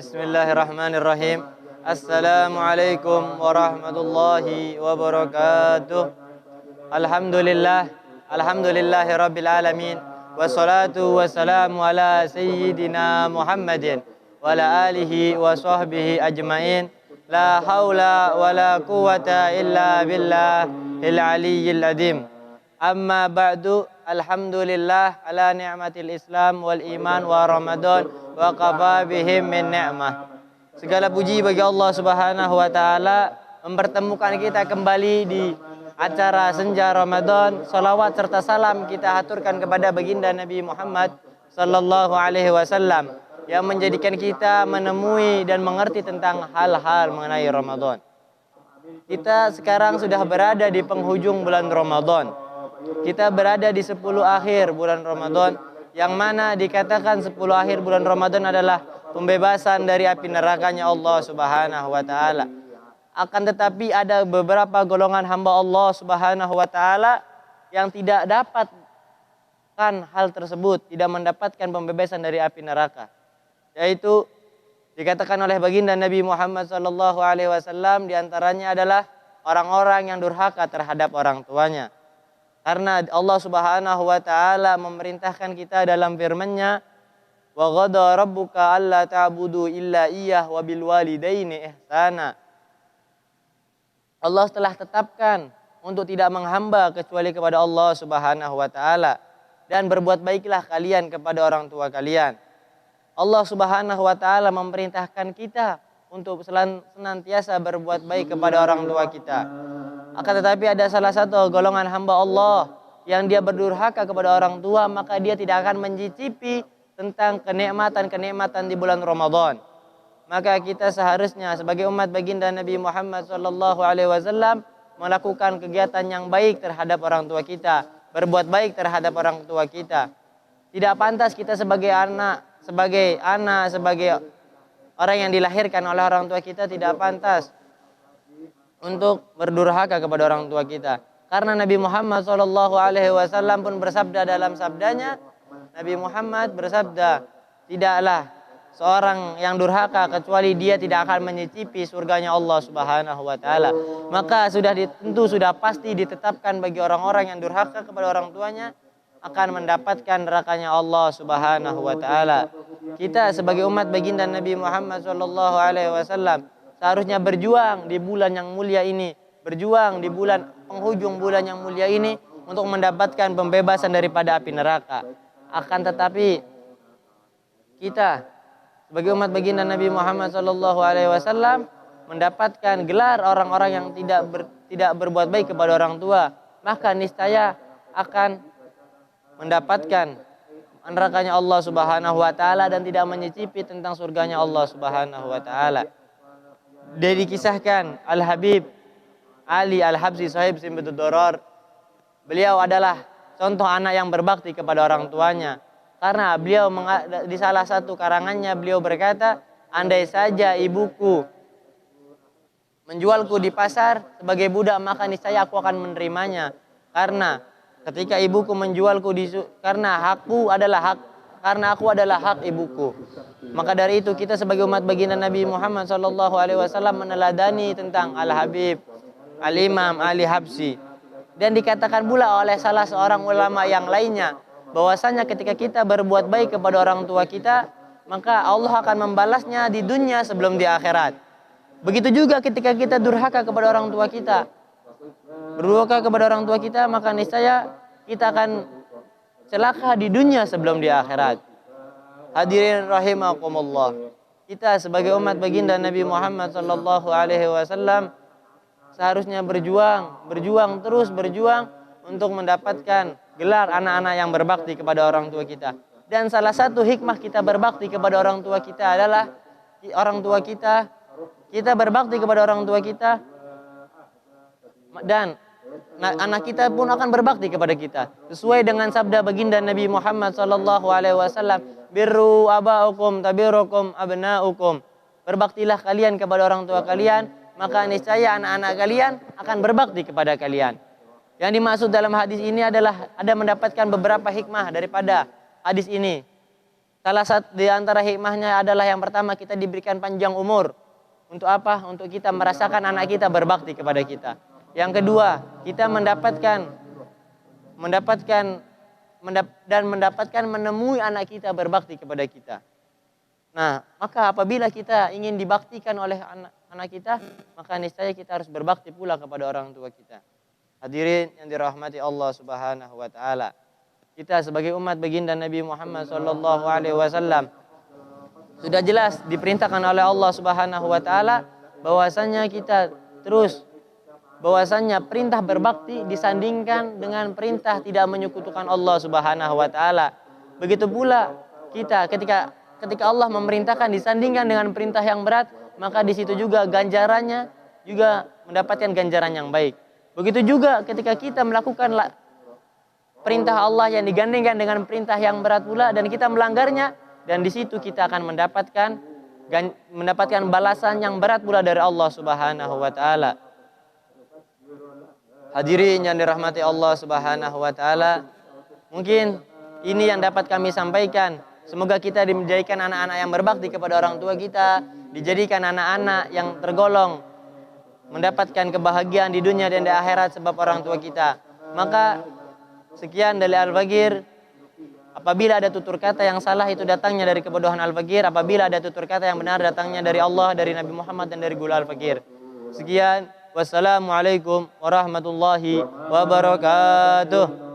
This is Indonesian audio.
Bismillahirrahmanirrahim. Assalamualaikum warahmatullahi wabarakatuh. Alhamdulillahi rabbil alamin. Wassalatu wassalamu ala sayyidina Muhammadin wa ala alihi wa sahbihi ajmain. La haula wa la quwata illa billahil aliyyil azim. Amma ba'du, alhamdulillah ala ni'matil Islam wal iman wa Ramadan wa qafa bihim min ni'mah. Segala puji bagi Allah Subhanahu wa taala mempertemukan kita kembali di acara senja Ramadan. Salawat serta salam kita haturkan kepada baginda Nabi Muhammad sallallahu alaihi wasallam yang menjadikan kita menemui dan mengerti tentang hal-hal mengenai Ramadan. Kita sekarang sudah berada di penghujung bulan Ramadan. Kita berada di 10 akhir bulan Ramadan, yang mana dikatakan 10 akhir bulan Ramadan adalah pembebasan dari api nerakanya Allah Subhanahu wa taala. Akan tetapi ada beberapa golongan hamba Allah Subhanahu wa taala yang tidak dapatkan hal tersebut, tidak mendapatkan pembebasan dari api neraka. Yaitu dikatakan oleh baginda Nabi Muhammad sallallahu alaihi wasallam, di antaranya adalah orang-orang yang durhaka terhadap orang tuanya. Karena Allah Subhanahu wa taala memerintahkan kita dalam firman-Nya, wa ghada rabbuka alla ta'budu illa iyyah wa bil walidaini ihsana. Allah telah tetapkan untuk tidak menghamba kecuali kepada Allah Subhanahu wa taala, dan berbuat baiklah kalian kepada orang tua kalian. Allah Subhanahu wa taala memerintahkan kita untuk senantiasa berbuat baik kepada orang tua kita. Akan tetapi ada salah satu golongan hamba Allah yang dia berdurhaka kepada orang tua, maka dia tidak akan mencicipi tentang kenikmatan-kenikmatan di bulan Ramadan. Maka kita seharusnya sebagai umat baginda Nabi Muhammad sallallahu alaihi wasallam melakukan kegiatan yang baik terhadap orang tua kita, berbuat baik terhadap orang tua kita. Tidak pantas kita sebagai orang yang dilahirkan oleh orang tua kita, tidak pantas untuk berdurhaka kepada orang tua kita. Karena Nabi Muhammad SAW pun bersabda dalam sabdanya, Nabi Muhammad bersabda, tidaklah seorang yang durhaka kecuali dia tidak akan menyicipi surganya Allah Subhanahu wa taala. Maka tentu sudah pasti ditetapkan bagi orang-orang yang durhaka kepada orang tuanya akan mendapatkan nerakanya Allah Subhanahu wa taala. Kita sebagai umat baginda Nabi Muhammad SAW seharusnya berjuang di bulan yang mulia ini, berjuang di penghujung bulan yang mulia ini untuk mendapatkan pembebasan daripada api neraka. Akan tetapi kita sebagai umat baginda Nabi Muhammad SAW mendapatkan gelar orang-orang yang tidak berbuat baik kepada orang tua, maka niscaya akan mendapatkan nerakanya Allah Subhanahu wa taala dan tidak menyicipi tentang surganya Allah Subhanahu wa taala. Dari kisahkan Al-Habib Ali Al-Habsyi sahib Simbatud Doror, beliau adalah contoh anak yang berbakti kepada orang tuanya. Karena beliau di salah satu karangannya beliau berkata, andai saja ibuku menjualku di pasar sebagai budak, maka niscaya aku akan menerimanya. Karena ketika ibuku menjualku karena aku adalah hak ibuku. Maka dari itu kita sebagai umat baginda Nabi Muhammad SAW meneladani tentang Al-Habib Al-Imam Ali Habsyi. Dan dikatakan pula oleh salah seorang ulama yang lainnya, bahwasanya ketika kita berbuat baik kepada orang tua kita, maka Allah akan membalasnya di dunia sebelum di akhirat. Begitu juga ketika kita durhaka kepada orang tua kita, maka niscaya kita akan celaka di dunia sebelum di akhirat. Hadirin rahimakumullah. Kita sebagai umat baginda Nabi Muhammad sallallahu alaihi wasallam seharusnya terus berjuang untuk mendapatkan gelar anak-anak yang berbakti kepada orang tua kita. Dan salah satu hikmah kita berbakti kepada orang tua kita adalah kita berbakti kepada orang tua kita, dan anak kita pun akan berbakti kepada kita sesuai dengan sabda baginda Nabi Muhammad sallallahu alaihi wasallam, birru abaukum tabirukum abnaukum. Berbaktilah kalian kepada orang tua kalian, maka niscaya anak-anak kalian akan berbakti kepada kalian. Yang dimaksud dalam hadis ini adalah ada mendapatkan beberapa hikmah daripada hadis ini. Salah satu di antara hikmahnya adalah yang pertama, kita diberikan panjang umur. Untuk apa? Untuk kita merasakan anak kita berbakti kepada kita. Yang kedua, kita mendapatkan menemui anak kita berbakti kepada kita. Nah, maka apabila kita ingin dibaktikan oleh anak kita, maka niscaya kita harus berbakti pula kepada orang tua kita. Hadirin yang dirahmati Allah Subhanahu wa taala. Kita sebagai umat baginda Nabi Muhammad sallallahu alaihi wasallam sudah jelas diperintahkan oleh Allah Subhanahu wa taala bahwasanya perintah berbakti disandingkan dengan perintah tidak menyekutukan Allah Subhanahu wa taala. Begitu pula kita ketika Allah memerintahkan disandingkan dengan perintah yang berat, maka di situ juga ganjarannya juga mendapatkan ganjaran yang baik. Begitu juga ketika kita melakukan perintah Allah yang digandengkan dengan perintah yang berat pula dan kita melanggarnya, dan di situ kita akan mendapatkan balasan yang berat pula dari Allah Subhanahu wa taala. Hadirin yang dirahmati Allah Subhanahu wa taala, mungkin ini yang dapat kami sampaikan. Semoga kita dijadikan anak-anak yang berbakti kepada orang tua kita, dijadikan anak-anak yang tergolong mendapatkan kebahagiaan di dunia dan di akhirat sebab orang tua kita. Maka sekian dari Al-Faghir. Apabila ada tutur kata yang salah, itu datangnya dari kebodohan Al-Faghir. Apabila ada tutur kata yang benar, datangnya dari Allah, dari Nabi Muhammad, dan dari guru Al-Faghir. Sekian. Wassalamualaikum warahmatullahi wabarakatuh.